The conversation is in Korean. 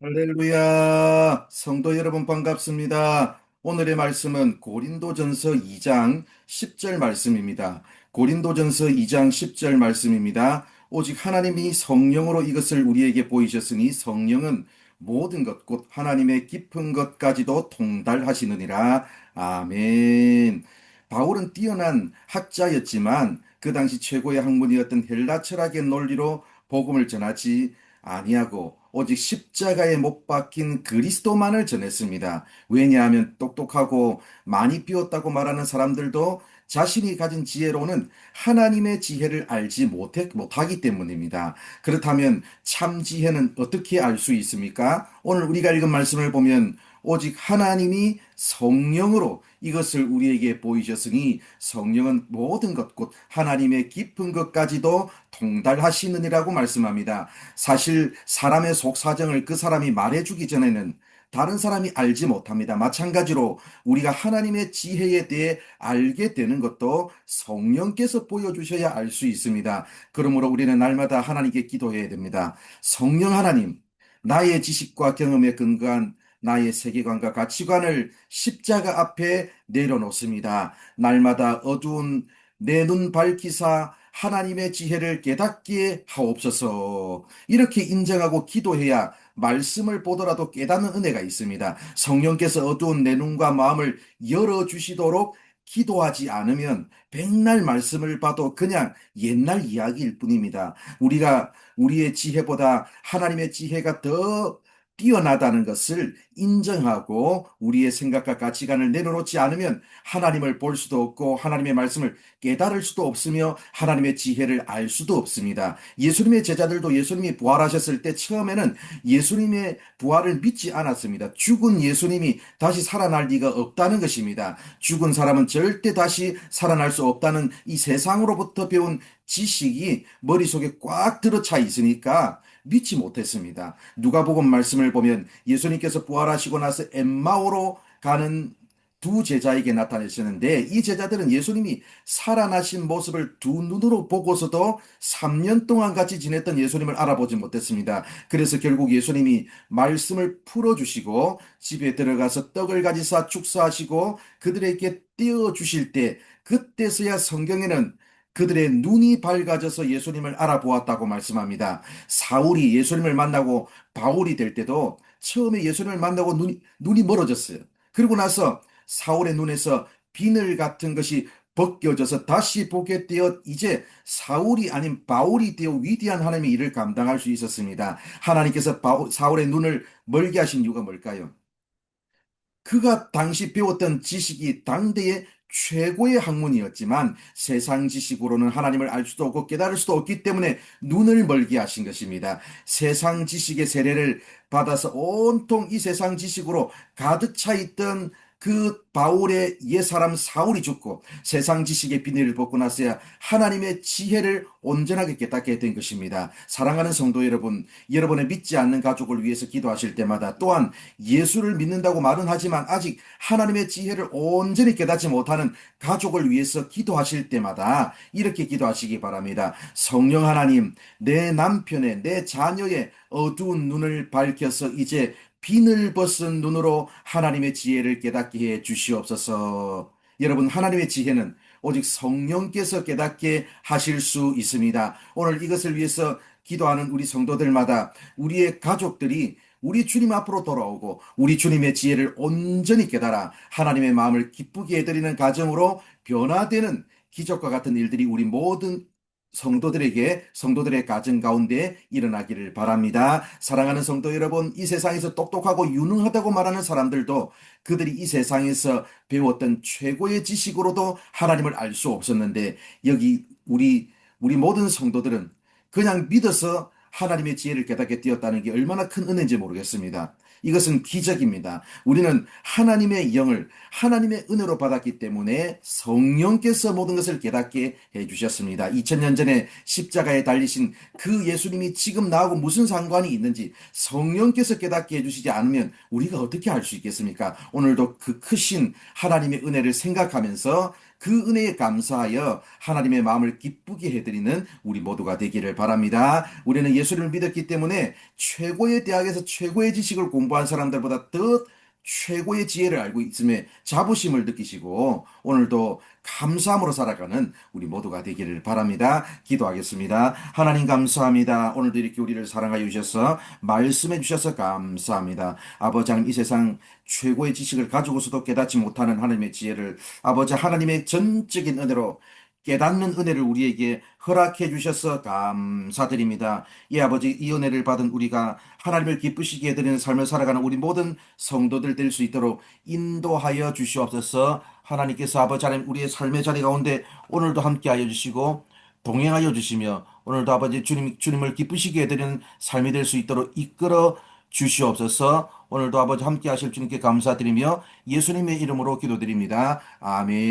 할렐루야! 성도 여러분 반갑습니다. 오늘의 말씀은 고린도전서 2장 10절 말씀입니다. 고린도전서 2장 10절 말씀입니다. 오직 하나님이 성령으로 이것을 우리에게 보이셨으니 성령은 모든 것, 곧 하나님의 깊은 것까지도 통달하시느니라. 아멘. 바울은 뛰어난 학자였지만 그 당시 최고의 학문이었던 헬라 철학의 논리로 복음을 전하지 아니하고 오직 십자가에 못 박힌 그리스도만을 전했습니다. 왜냐하면 똑똑하고 많이 비웠다고 말하는 사람들도 자신이 가진 지혜로는 하나님의 지혜를 알지 못하기 때문입니다. 그렇다면 참 지혜는 어떻게 알 수 있습니까? 오늘 우리가 읽은 말씀을 보면 오직 하나님이 성령으로 이것을 우리에게 보이셨으니 성령은 모든 것, 곧 하나님의 깊은 것까지도 통달하시느니라고 말씀합니다. 사실 사람의 속 사정을 그 사람이 말해주기 전에는 다른 사람이 알지 못합니다. 마찬가지로 우리가 하나님의 지혜에 대해 알게 되는 것도 성령께서 보여주셔야 알 수 있습니다. 그러므로 우리는 날마다 하나님께 기도해야 됩니다. 성령 하나님, 나의 지식과 경험에 근거한 나의 세계관과 가치관을 십자가 앞에 내려놓습니다. 날마다 어두운 내 눈 밝히사 하나님의 지혜를 깨닫게 하옵소서. 이렇게 인정하고 기도해야 말씀을 보더라도 깨닫는 은혜가 있습니다. 성령께서 어두운 내 눈과 마음을 열어주시도록 기도하지 않으면 백날 말씀을 봐도 그냥 옛날 이야기일 뿐입니다. 우리가 우리의 지혜보다 하나님의 지혜가 더 뛰어나다는 것을 인정하고 우리의 생각과 가치관을 내려놓지 않으면 하나님을 볼 수도 없고 하나님의 말씀을 깨달을 수도 없으며 하나님의 지혜를 알 수도 없습니다. 예수님의 제자들도 예수님이 부활하셨을 때 처음에는 예수님의 부활을 믿지 않았습니다. 죽은 예수님이 다시 살아날 리가 없다는 것입니다. 죽은 사람은 절대 다시 살아날 수 없다는 이 세상으로부터 배운 지식이 머릿속에 꽉 들어차 있으니까 믿지 못했습니다. 누가복음 말씀을 보면 예수님께서 부활하시고 나서 엠마오로 가는 두 제자에게 나타나셨는데 이 제자들은 예수님이 살아나신 모습을 두 눈으로 보고서도 3년 동안 같이 지냈던 예수님을 알아보지 못했습니다. 그래서 결국 예수님이 말씀을 풀어주시고 집에 들어가서 떡을 가지사 축사하시고 그들에게 떼어주실 때 그때서야 성경에는 그들의 눈이 밝아져서 예수님을 알아보았다고 말씀합니다. 사울이 예수님을 만나고 바울이 될 때도 처음에 예수님을 만나고 눈이 멀어졌어요. 그리고 나서 사울의 눈에서 비늘 같은 것이 벗겨져서 다시 보게 되어 이제 사울이 아닌 바울이 되어 위대한 하나님의 일을 감당할 수 있었습니다. 하나님께서 사울의 눈을 멀게 하신 이유가 뭘까요? 그가 당시 배웠던 지식이 당대의 최고의 학문이었지만 세상 지식으로는 하나님을 알 수도 없고 깨달을 수도 없기 때문에 눈을 멀게 하신 것입니다. 세상 지식의 세례를 받아서 온통 이 세상 지식으로 가득 차 있던 그 바울의 옛사람 사울이 죽고 세상 지식의 비늘을 벗고 나서야 하나님의 지혜를 온전하게 깨닫게 된 것입니다. 사랑하는 성도 여러분, 여러분의 믿지 않는 가족을 위해서 기도하실 때마다 또한 예수를 믿는다고 말은 하지만 아직 하나님의 지혜를 온전히 깨닫지 못하는 가족을 위해서 기도하실 때마다 이렇게 기도하시기 바랍니다. 성령 하나님, 내 남편의, 내 자녀의 어두운 눈을 밝혀서 이제 비늘 벗은 눈으로 하나님의 지혜를 깨닫게 해 주시옵소서. 여러분, 하나님의 지혜는 오직 성령께서 깨닫게 하실 수 있습니다. 오늘 이것을 위해서 기도하는 우리 성도들마다 우리의 가족들이 우리 주님 앞으로 돌아오고 우리 주님의 지혜를 온전히 깨달아 하나님의 마음을 기쁘게 해드리는 가정으로 변화되는 기적과 같은 일들이 우리 모든 성도들의 가정 가운데 일어나기를 바랍니다. 사랑하는 성도 여러분, 이 세상에서 똑똑하고 유능하다고 말하는 사람들도 그들이 이 세상에서 배웠던 최고의 지식으로도 하나님을 알 수 없었는데 여기 우리 모든 성도들은 그냥 믿어서 하나님의 지혜를 깨닫게 되었다는 게 얼마나 큰 은혜인지 모르겠습니다. 이것은 기적입니다. 우리는 하나님의 영을 하나님의 은혜로 받았기 때문에 성령께서 모든 것을 깨닫게 해주셨습니다. 2000년 전에 십자가에 달리신 그 예수님이 지금 나하고 무슨 상관이 있는지 성령께서 깨닫게 해주시지 않으면 우리가 어떻게 알 수 있겠습니까? 오늘도 그 크신 하나님의 은혜를 생각하면서 그 은혜에 감사하여 하나님의 마음을 기쁘게 해드리는 우리 모두가 되기를 바랍니다. 우리는 예수를 믿었기 때문에 최고의 대학에서 최고의 지식을 공부한 사람들보다 더 최고의 지혜를 알고 있음에 자부심을 느끼시고 오늘도 감사함으로 살아가는 우리 모두가 되기를 바랍니다. 기도하겠습니다. 하나님 감사합니다. 오늘도 이렇게 우리를 사랑하여 주셔서 말씀해 주셔서 감사합니다. 아버지 하나님, 이 세상 최고의 지식을 가지고서도 깨닫지 못하는 하나님의 지혜를 아버지 하나님의 전적인 은혜로 깨닫는 은혜를 우리에게 허락해 주셔서 감사드립니다. 이 아버지, 이 은혜를 받은 우리가 하나님을 기쁘시게 해드리는 삶을 살아가는 우리 모든 성도들 될 수 있도록 인도하여 주시옵소서. 하나님께서 아버지 하나님 우리의 삶의 자리 가운데 오늘도 함께하여 주시고 동행하여 주시며 오늘도 아버지 주님을 기쁘시게 해드리는 삶이 될 수 있도록 이끌어 주시옵소서. 오늘도 아버지 함께 하실 주님께 감사드리며 예수님의 이름으로 기도드립니다. 아멘.